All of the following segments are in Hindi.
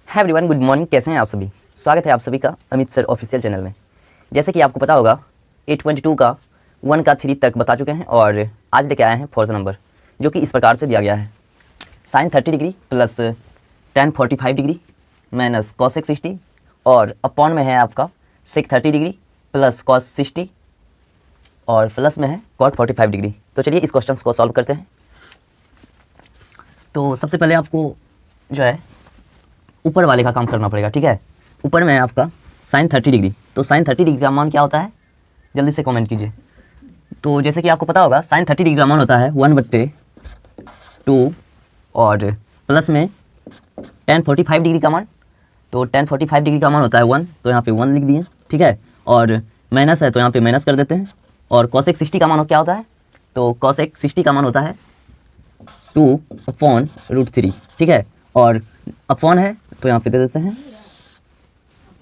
है एवरीवन, गुड मॉर्निंग। कैसे हैं आप सभी? स्वागत है आप सभी का अमित सर ऑफिशियल चैनल में। जैसे कि आपको पता होगा 822 का 1 का 3 तक बता चुके हैं और आज लेके आए हैं 4th नंबर, जो कि इस प्रकार से दिया गया है। Sine 30 degree plus tan 45 degree minus cosec 60 और अपॉन में है आपका सेक 30 डिग्री प्लस कॉस 60 और प्लस में है कॉट 45 डिग्री। तो चलिए इस क्वेश्चन को सॉल्व करते हैं। तो सबसे पहले आपको जो है ऊपर वाले का काम करना पड़ेगा, ठीक है। ऊपर में है आपका साइन 30 डिग्री, तो साइन 30 डिग्री का मान क्या होता है जल्दी से कमेंट कीजिए। तो जैसे कि आपको पता होगा साइन 30 डिग्री का मान होता है 1/2 और प्लस में tan 45 डिग्री का मान, तो tan 45 डिग्री का मान होता है 1, तो यहाँ पे 1 लिख दिए, ठीक है। और माइनस है तो यहाँ पे माइनस कर देते हैं। और कॉसेक 60 का मान क्या होता है, तो कॉसेक 60 का मान होता है 2/√3, ठीक है। और अपॉन है तो यहाँ पे दे देते हैं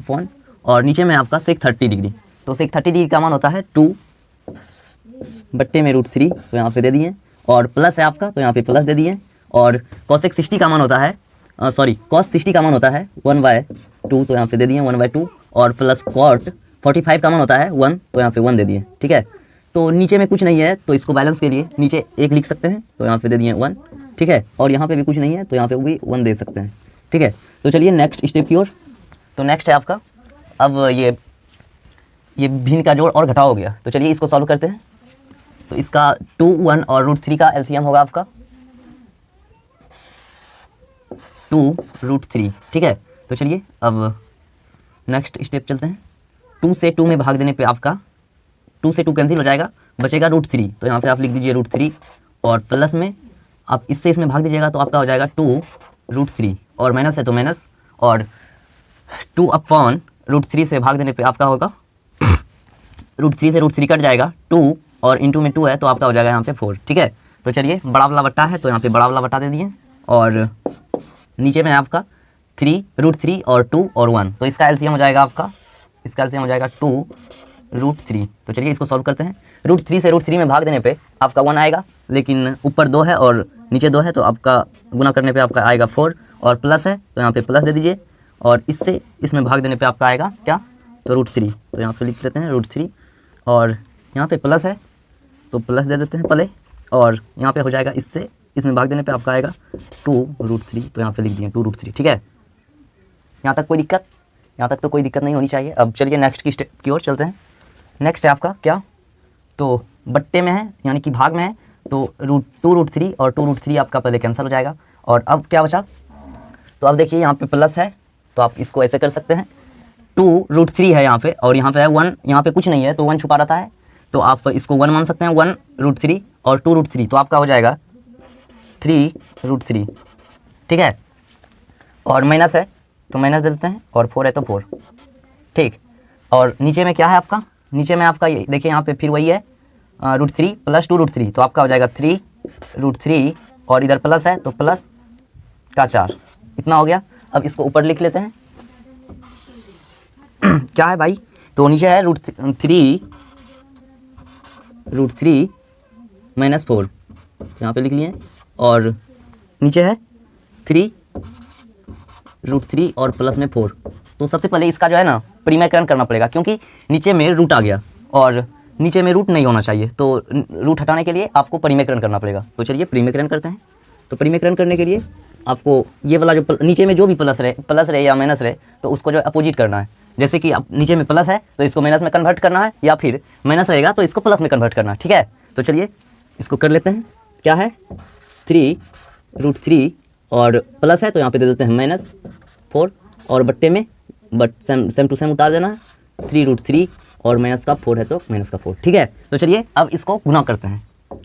अपॉन, और नीचे में आपका सेक 30 डिग्री, तो सेक 30 डिग्री का मान होता है 2/√3, तो यहाँ पे दे दिए। और प्लस है आपका तो यहाँ पे प्लस दे दिए। और कॉसेक 60 का मान होता है कॉस 60 का मान होता है 1/2, तो यहाँ पे दे दिए 1/2। और प्लस कॉट 45 का मान होता है 1, तो यहाँ पे 1 दे दिए, ठीक है। तो नीचे में कुछ नहीं है तो इसको बैलेंस के लिए नीचे 1 लिख सकते हैं, तो यहाँ पे दे दिए 1, ठीक है। और यहाँ पे भी कुछ नहीं है तो यहाँ पे भी 1 दे सकते हैं, ठीक है। तो चलिए नेक्स्ट स्टेप की ओर। तो नेक्स्ट है आपका, अब ये भिन्न का जोड़ और घटाव हो गया, तो चलिए इसको सॉल्व करते हैं। तो इसका 2, 1 और √3 का एलसीएम होगा आपका 2√3, ठीक है। तो चलिए अब नेक्स्ट स्टेप चलते हैं। 2 से 2 में भाग देने पे आपका 2 से 2 कैंसिल हो जाएगा, बचेगा √3, तो यहाँ पे आप लिख दीजिए √3। और प्लस में आप इससे इसमें भाग दीजिएगा तो आपका हो जाएगा 2√3, और माइनस है तो माइनस, और 2/√3 से भाग देने पे आपका होगा √3 से √3 कट जाएगा 2, और इंटू में 2 है तो आपका हो जाएगा यहाँ पे 4, ठीक है। तो चलिए बड़ा वाला बट्टा है तो यहाँ पे बड़ा वाला बट्टा दे दिए, और नीचे में आपका 3√3 और 2 और 1, तो इसका एलसीएम हो जाएगा आपका 2√3। तो चलिए इसको सॉल्व करते हैं। √3 से √3 में भाग देने पे आपका 1 आएगा, लेकिन ऊपर 2 है और नीचे 2 है तो आपका गुना करने पे आपका आएगा 4, और प्लस है तो यहाँ पे प्लस दे दीजिए। और इससे इसमें भाग देने पे आपका आएगा क्या, तो √3, तो यहाँ पे लिख देते हैं √3। और यहाँ पे प्लस है तो प्लस दे देते हैं पहले, और यहाँ पे हो जाएगा इससे इसमें भाग देने पे आपका आएगा 2√3, तो यहाँ पे लिख दिए 2√3, ठीक है। यहाँ तक कोई दिक्कत? यहाँ तक तो कोई दिक्कत नहीं होनी चाहिए। अब चलिए नेक्स्ट की स्टेप की ओर चलते हैं। नेक्स्ट है आपका क्या, तो बट्टे में है यानी कि भाग में है, तो 2√3 और 2√3 आपका पहले कैंसिल हो जाएगा। और अब क्या बचा, तो अब देखिए यहाँ पे प्लस है तो आप इसको ऐसे कर सकते हैं, 2√3 है यहाँ पे और यहाँ पे है 1, यहाँ पे कुछ नहीं है तो 1 छुपा रहता है, तो आप इसको 1 मान सकते हैं। 1√3 और 2√3 तो आपका हो जाएगा 3√3, ठीक है। और माइनस है तो माइनस दे देते हैं, और 4 है तो 4, ठीक। और नीचे में क्या है आपका, नीचे में आपका ये देखिए यहाँ पे फिर वही है √3 प्लस 2√3, तो आपका हो जाएगा 3√3, और इधर प्लस है तो प्लस का 4, इतना हो गया। अब इसको ऊपर लिख लेते हैं क्या है भाई, तो नीचे है √3 माइनस 4, यहाँ पे लिख लिए, और नीचे है 3√3 और प्लस में 4। तो सबसे पहले इसका जो है ना परिमेयकरण करना पड़ेगा, क्योंकि नीचे में रूट आ गया और नीचे में रूट नहीं होना चाहिए, तो रूट हटाने के लिए आपको परिमेयकरण करना पड़ेगा। तो चलिए परिमेयकरण करते हैं। तो परिमेयकरण करने के लिए आपको ये वाला जो नीचे में जो भी प्लस रहे या माइनस रहे तो उसको जो अपोजिट करना है। जैसे कि आप नीचे में प्लस है तो इसको माइनस में कन्वर्ट करना है, या फिर माइनस रहेगा तो इसको प्लस में कन्वर्ट करना है, ठीक है। तो चलिए इसको कर लेते हैं। क्या है 3√3 और प्लस है तो यहाँ पे दे देते हैं -4, और बट्टे में सेम टू सेम उतार देना है, 3√3 और माइनस का 4 है तो माइनस का 4, ठीक है। तो चलिए अब इसको गुना करते हैं,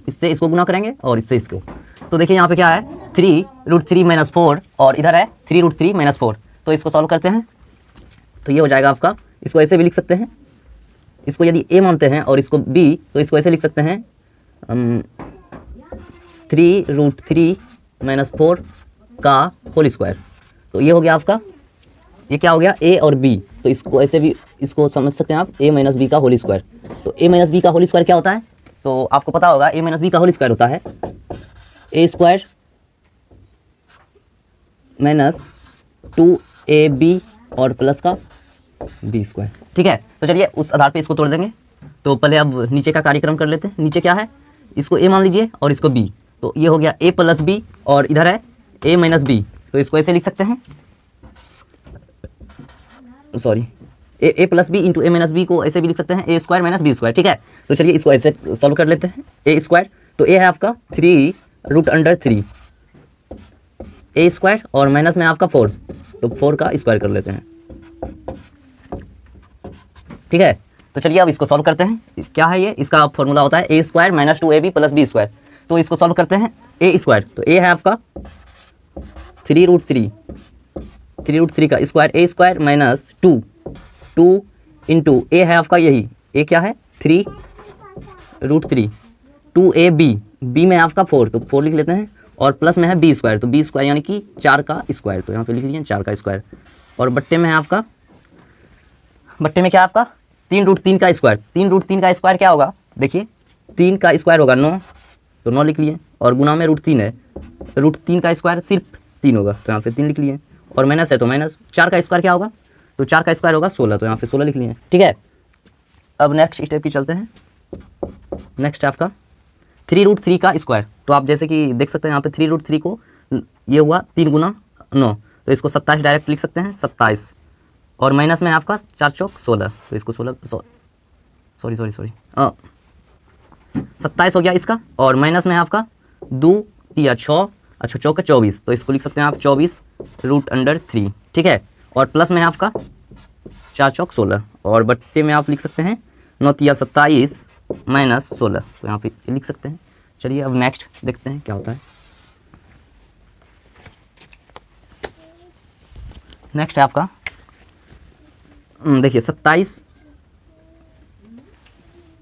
इससे इसको गुना करेंगे और इससे इसको। तो देखिए यहाँ पे क्या है 3√3 - 4 और इधर है 3√3 - 4, तो इसको सॉल्व करते हैं। तो ये हो जाएगा आपका, इसको ऐसे भी लिख सकते हैं, इसको यदि a मानते हैं और इसको b तो इसको ऐसे लिख सकते हैं 3√3 - 4 का होल स्क्वायर। तो ये हो गया आपका, ये क्या हो गया a और b, तो इसको ऐसे भी इसको समझ सकते हैं आप a - b का होल स्क्वायर। तो a - b का होल स्क्वायर क्या होता है, तो आपको पता होगा a - b का होल स्क्वायर होता है a² - 2 ए बी और प्लस का बी स्क्वायर। ठीक है, तो चलिए उस आधार पे इसको तोड़ देंगे। तो पहले अब नीचे का कार्यक्रम कर लेते हैं। नीचे क्या है, इसको ए मान लीजिए और इसको बी, तो ये हो गया ए प्लस बी और इधर है ए माइनस बी, तो इसको ऐसे लिख सकते हैं, सॉरी ए प्लस बी इंटू ए माइनस बी को ऐसे भी लिख सकते हैं, ए स्क्वायर माइनस बी स्क्वायर। ठीक है, तो चलिए इसको ऐसे सॉल्व कर लेते हैं। ए स्क्वायर, तो ए है आपका 3√3 ए स्क्वायर और माइनस में आपका 4, तो 4 का स्क्वायर कर लेते हैं। ठीक है, तो चलिए अब इसको सॉल्व करते हैं। क्या है ये, इसका फॉर्मूला होता है A square minus 2ab plus B square. तो इसको सॉल्व करते हैं। ए स्क्वायर, तो ए है आपका 3√3 का स्क्वायर, ए स्क्वायर माइनस 2 इंटू ए है आपका यही, ए क्या है 3√3 2ab, बी में आपका 4, तो 4 लिख लेते हैं, और प्लस में है बी स्क्वायर, तो बी स्क्वायर यानी कि 4 का स्क्वायर, तो यहाँ पे लिख लीजिए 4 का स्क्वायर, और बट्टे में है आपका, बट्टे में क्या है आपका 3√3 का स्क्वायर। 3√3 का स्क्वायर क्या होगा, देखिए 3 का स्क्वायर होगा 9, तो 9 लिख लिए, और गुना में √3 है, √3 का स्क्वायर सिर्फ 3 होगा, तो यहाँ पे 3 लिख लिए, और माइनस है तो माइनस, 4 का स्क्वायर क्या होगा, तो 4 का स्क्वायर होगा 16, तो यहाँ पे 16 लिख लिए। ठीक है, अब नेक्स्ट स्टेप की चलते हैं। नेक्स्ट है आपका 3√3 का स्क्वायर। तो आप जैसे कि देख सकते हैं यहाँ पे 3√3 को ये हुआ 3 गुना 9, तो इसको 27 डायरेक्ट लिख सकते हैं, 27, और माइनस में आपका 4 चौक 16, तो इसको 16 सॉरी 27 हो गया इसका, और माइनस में आपका 2 3 6 अच्छा चौक 24, तो इसको लिख सकते हैं आप 24√3। ठीक है, और प्लस में आपका 4 चौक 16, और बट्टे में आप लिख सकते हैं 9 3 27 माइनस 16, तो यहाँ पे लिख सकते हैं। चलिए अब नेक्स्ट देखते हैं क्या होता है। नेक्स्ट है आपका देखिए 27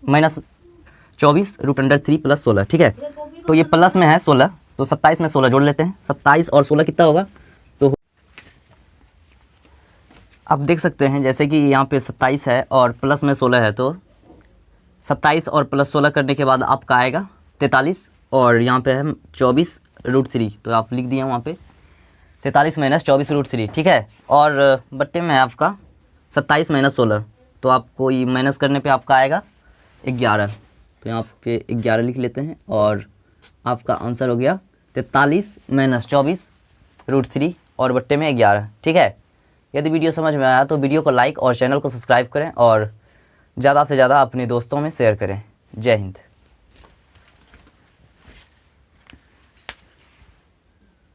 माइनस 24√3 प्लस 16। ठीक है, तो ये प्लस में है 16, तो 27 में 16 जोड़ लेते हैं, 27 और 16 कितना होगा, तो आप देख सकते हैं जैसे कि यहाँ पे 27 है और प्लस में 16 है, तो 27 और प्लस 16 करने के बाद आपका आएगा 43, और यहाँ पे है 24√3, तो आप लिख दिए वहाँ पे 43 माइनस 24√3। ठीक है, और बट्टे में है आपका 27 माइनस 16, तो आपको ये माइनस करने पे आपका आएगा 11, तो यहाँ पे 11 लिख लेते हैं, और आपका आंसर हो गया 43 माइनस 24√3 और बट्टे में 11। ठीक है, यदि वीडियो समझ में आया तो वीडियो को लाइक और चैनल को सब्सक्राइब करें, और ज़्यादा से ज़्यादा अपने दोस्तों में शेयर करें। जय हिंद।